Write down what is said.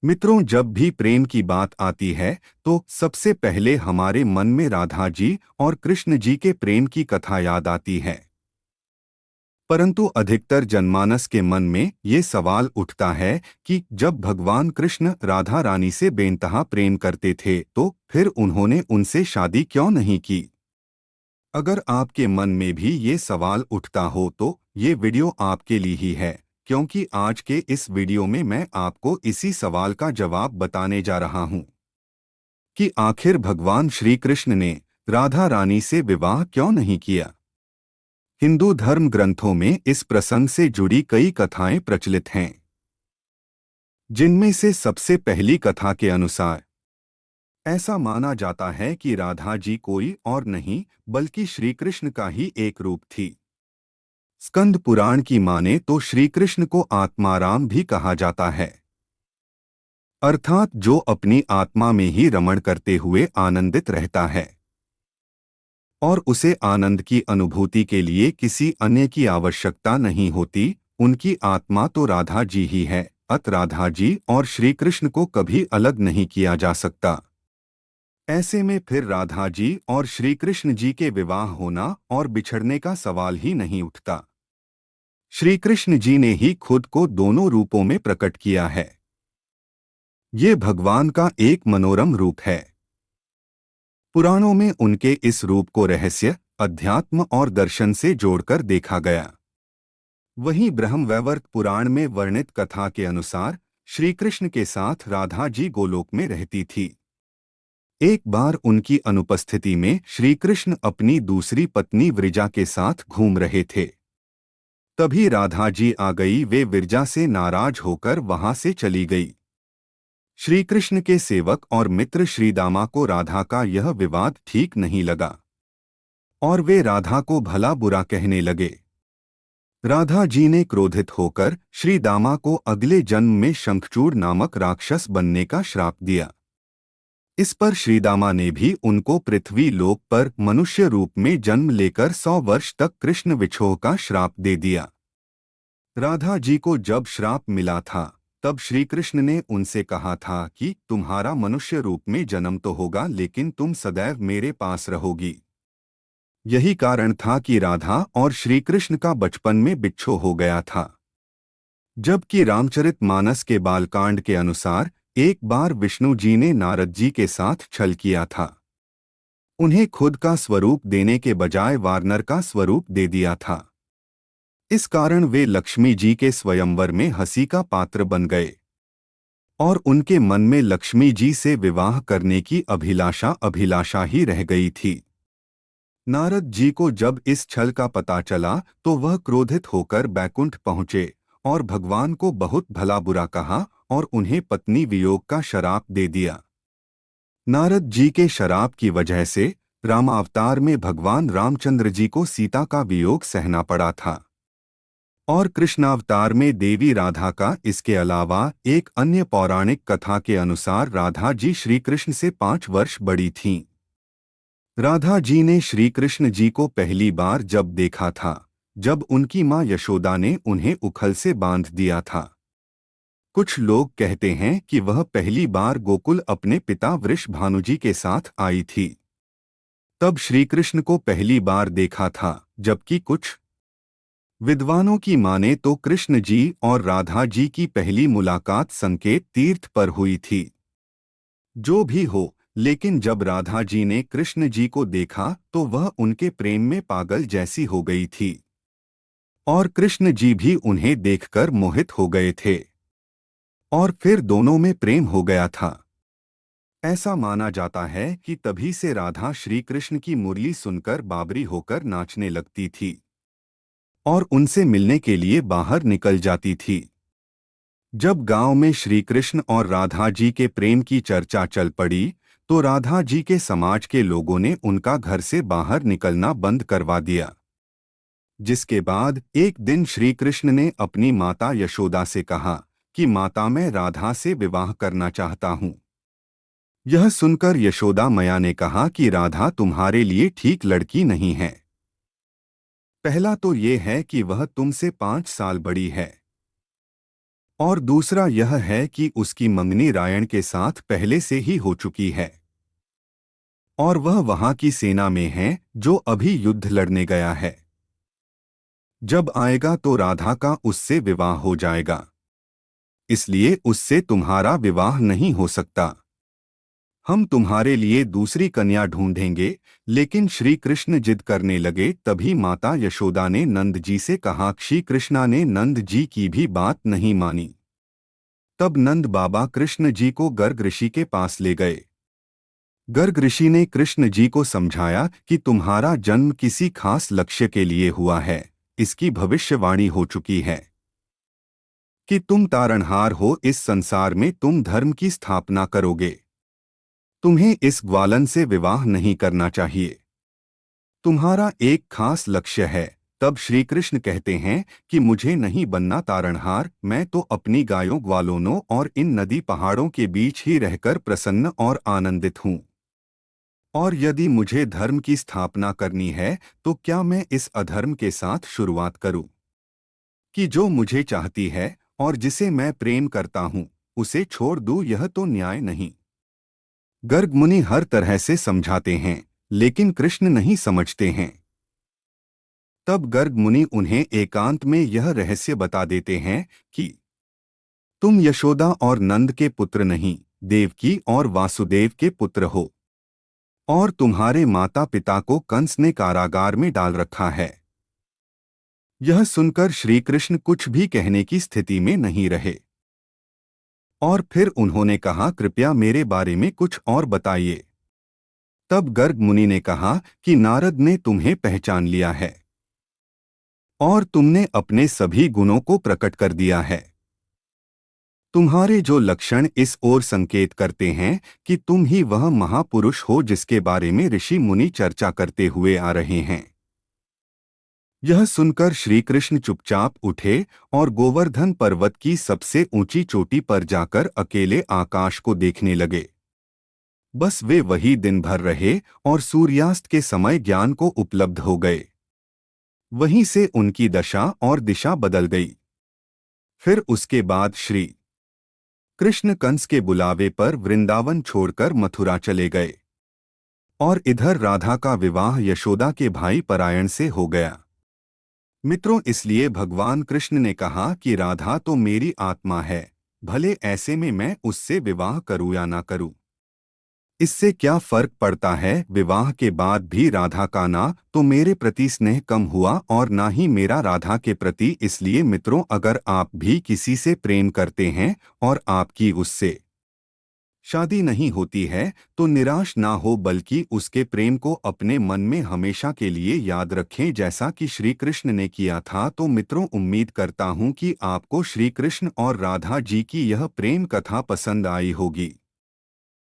मित्रों, जब भी प्रेम की बात आती है तो सबसे पहले हमारे मन में राधा जी और कृष्ण जी के प्रेम की कथा याद आती है। परंतु अधिकतर जनमानस के मन में ये सवाल उठता है कि जब भगवान कृष्ण राधा रानी से बेइंतहा प्रेम करते थे तो फिर उन्होंने उनसे शादी क्यों नहीं की। अगर आपके मन में भी ये सवाल उठता हो तो ये वीडियो आपके लिए ही है, क्योंकि आज के इस वीडियो में मैं आपको इसी सवाल का जवाब बताने जा रहा हूँ कि आखिर भगवान श्री कृष्ण ने राधा रानी से विवाह क्यों नहीं किया। हिंदू धर्म ग्रंथों में इस प्रसंग से जुड़ी कई कथाएं प्रचलित हैं, जिनमें से सबसे पहली कथा के अनुसार ऐसा माना जाता है कि राधा जी कोई और नहीं बल्कि श्री कृष्ण का ही एक रूप थी। स्कंद पुराण की माने तो श्री कृष्ण को आत्माराम भी कहा जाता है, अर्थात जो अपनी आत्मा में ही रमण करते हुए आनंदित रहता है और उसे आनंद की अनुभूति के लिए किसी अन्य की आवश्यकता नहीं होती। उनकी आत्मा तो राधा जी ही है, अत राधा जी और श्री कृष्ण को कभी अलग नहीं किया जा सकता। ऐसे में फिर राधा जी और श्री कृष्ण जी के विवाह होना और बिछड़ने का सवाल ही नहीं उठता। श्री कृष्ण जी ने ही खुद को दोनों रूपों में प्रकट किया है। ये भगवान का एक मनोरम रूप है। पुराणों में उनके इस रूप को रहस्य, अध्यात्म और दर्शन से जोड़कर देखा गया। वहीं ब्रह्मवैवर्त पुराण में वर्णित कथा के अनुसार श्री कृष्ण के साथ राधा जी गोलोक में रहती थी। एक बार उनकी अनुपस्थिति में श्री कृष्ण अपनी दूसरी पत्नी विरजा के साथ घूम रहे थे। तभी राधा जी आ गई। वे विरजा से नाराज होकर वहां से चली गई। श्री कृष्ण के सेवक और मित्र श्रीदामा को राधा का यह विवाद ठीक नहीं लगा और वे राधा को भला बुरा कहने लगे। राधा जी ने क्रोधित होकर श्रीदामा को अगले जन्म में शंखचूड़ नामक राक्षस बनने का श्राप दिया। इस पर श्रीदामा ने भी उनको पृथ्वी लोक पर मनुष्य रूप में जन्म लेकर 100 वर्ष तक कृष्ण विछोह का श्राप दे दिया। राधा जी को जब श्राप मिला था तब श्री कृष्ण ने उनसे कहा था कि तुम्हारा मनुष्य रूप में जन्म तो होगा, लेकिन तुम सदैव मेरे पास रहोगी। यही कारण था कि राधा और श्री कृष्ण का बचपन में बिच्छो हो गया था। जबकि रामचरितमानस के बालकांड के अनुसार एक बार विष्णु जी ने नारद जी के साथ छल किया था। उन्हें खुद का स्वरूप देने के बजाय वानर का स्वरूप दे दिया था। इस कारण वे लक्ष्मी जी के स्वयंवर में हंसी का पात्र बन गए और उनके मन में लक्ष्मी जी से विवाह करने की अभिलाषा ही रह गई थी। नारद जी को जब इस छल का पता चला तो वह क्रोधित होकर बैकुंठ पहुंचे और भगवान को बहुत भला बुरा कहा और उन्हें पत्नी वियोग का शराप दे दिया। नारद जी के शराप की वजह से रामावतार में भगवान रामचंद्र जी को सीता का वियोग सहना पड़ा था और कृष्णावतार में देवी राधा का। इसके अलावा एक अन्य पौराणिक कथा के अनुसार राधा जी श्री कृष्ण से 5 वर्ष बड़ी थीं। राधा जी ने श्री कृष्ण जी को पहली बार जब देखा था जब उनकी मां यशोदा ने उन्हें उखल से बांध दिया था। कुछ लोग कहते हैं कि वह पहली बार गोकुल अपने पिता वृषभानु जी के साथ आई थी, तब श्री कृष्ण को पहली बार देखा था। जबकि कुछ विद्वानों की माने तो कृष्ण जी और राधा जी की पहली मुलाकात संकेत तीर्थ पर हुई थी। जो भी हो, लेकिन जब राधा जी ने कृष्ण जी को देखा तो वह उनके प्रेम में पागल जैसी हो गई थी और कृष्ण जी भी उन्हें देखकर मोहित हो गए थे और फिर दोनों में प्रेम हो गया था। ऐसा माना जाता है कि तभी से राधा श्री कृष्ण की मुरली सुनकर बाबरी होकर नाचने लगती थी और उनसे मिलने के लिए बाहर निकल जाती थी। जब गांव में श्री कृष्ण और राधा जी के प्रेम की चर्चा चल पड़ी तो राधा जी के समाज के लोगों ने उनका घर से बाहर निकलना बंद करवा दिया। जिसके बाद एक दिन श्री कृष्ण ने अपनी माता यशोदा से कहा कि माता, मैं राधा से विवाह करना चाहता हूँ। यह सुनकर यशोदा मैया ने कहा कि राधा तुम्हारे लिए ठीक लड़की नहीं है। पहला तो ये है कि वह तुमसे 5 साल बड़ी है और दूसरा यह है कि उसकी मंगनी रायण के साथ पहले से ही हो चुकी है और वह वहां की सेना में है जो अभी युद्ध लड़ने गया है। जब आएगा तो राधा का उससे विवाह हो जाएगा, इसलिए उससे तुम्हारा विवाह नहीं हो सकता। हम तुम्हारे लिए दूसरी कन्या ढूंढेंगे। लेकिन श्री कृष्ण जिद करने लगे। तभी माता यशोदा ने नंद जी से कहा। श्री कृष्णा ने नंद जी की भी बात नहीं मानी। तब नंद बाबा कृष्ण जी को गर्ग ऋषि के पास ले गए। गर्ग ऋषि ने कृष्ण जी को समझाया कि तुम्हारा जन्म किसी खास लक्ष्य के लिए हुआ है। इसकी भविष्यवाणी हो चुकी है कि तुम तारणहार हो, इस संसार में तुम धर्म की स्थापना करोगे। तुम्हें इस ग्वालन से विवाह नहीं करना चाहिए। तुम्हारा एक खास लक्ष्य है। तब श्री कृष्ण कहते हैं कि मुझे नहीं बनना तारणहार, मैं तो अपनी गायों ग्वालों और इन नदी पहाड़ों के बीच ही रहकर प्रसन्न और आनंदित हूँ। और यदि मुझे धर्म की स्थापना करनी है तो क्या मैं इस अधर्म के साथ शुरुआत करूं कि जो मुझे चाहती है और जिसे मैं प्रेम करता हूँ उसे छोड़ दूं? यह तो न्याय नहीं। गर्ग मुनि हर तरह से समझाते हैं लेकिन कृष्ण नहीं समझते हैं। तब गर्ग मुनि उन्हें एकांत में यह रहस्य बता देते हैं कि तुम यशोदा और नंद के पुत्र नहीं, देवकी और वासुदेव के पुत्र हो और तुम्हारे माता पिता को कंस ने कारागार में डाल रखा है। यह सुनकर श्री कृष्ण कुछ भी कहने की स्थिति में नहीं रहे और फिर उन्होंने कहा, कृपया मेरे बारे में कुछ और बताइए। तब गर्ग मुनि ने कहा कि नारद ने तुम्हें पहचान लिया है और तुमने अपने सभी गुणों को प्रकट कर दिया है। तुम्हारे जो लक्षण इस ओर संकेत करते हैं कि तुम ही वह महापुरुष हो जिसके बारे में ऋषि मुनि चर्चा करते हुए आ रहे हैं। यह सुनकर श्री कृष्ण चुपचाप उठे और गोवर्धन पर्वत की सबसे ऊंची चोटी पर जाकर अकेले आकाश को देखने लगे। बस वे वही दिन भर रहे और सूर्यास्त के समय ज्ञान को उपलब्ध हो गए। वहीं से उनकी दशा और दिशा बदल गई। फिर उसके बाद श्री कृष्ण कंस के बुलावे पर वृंदावन छोड़कर मथुरा चले गए और इधर राधा का विवाह यशोदा के भाई परायण से हो गया। मित्रों, इसलिए भगवान कृष्ण ने कहा कि राधा तो मेरी आत्मा है, भले ऐसे में मैं उससे विवाह करूं या ना करूं, इससे क्या फर्क पड़ता है। विवाह के बाद भी राधा का ना तो मेरे प्रति स्नेह कम हुआ और ना ही मेरा राधा के प्रति। इसलिए मित्रों, अगर आप भी किसी से प्रेम करते हैं और आपकी उससे शादी नहीं होती है तो निराश ना हो, बल्कि उसके प्रेम को अपने मन में हमेशा के लिए याद रखें, जैसा कि श्री कृष्ण ने किया था। तो मित्रों, उम्मीद करता हूँ कि आपको श्री कृष्ण और राधा जी की यह प्रेम कथा पसंद आई होगी।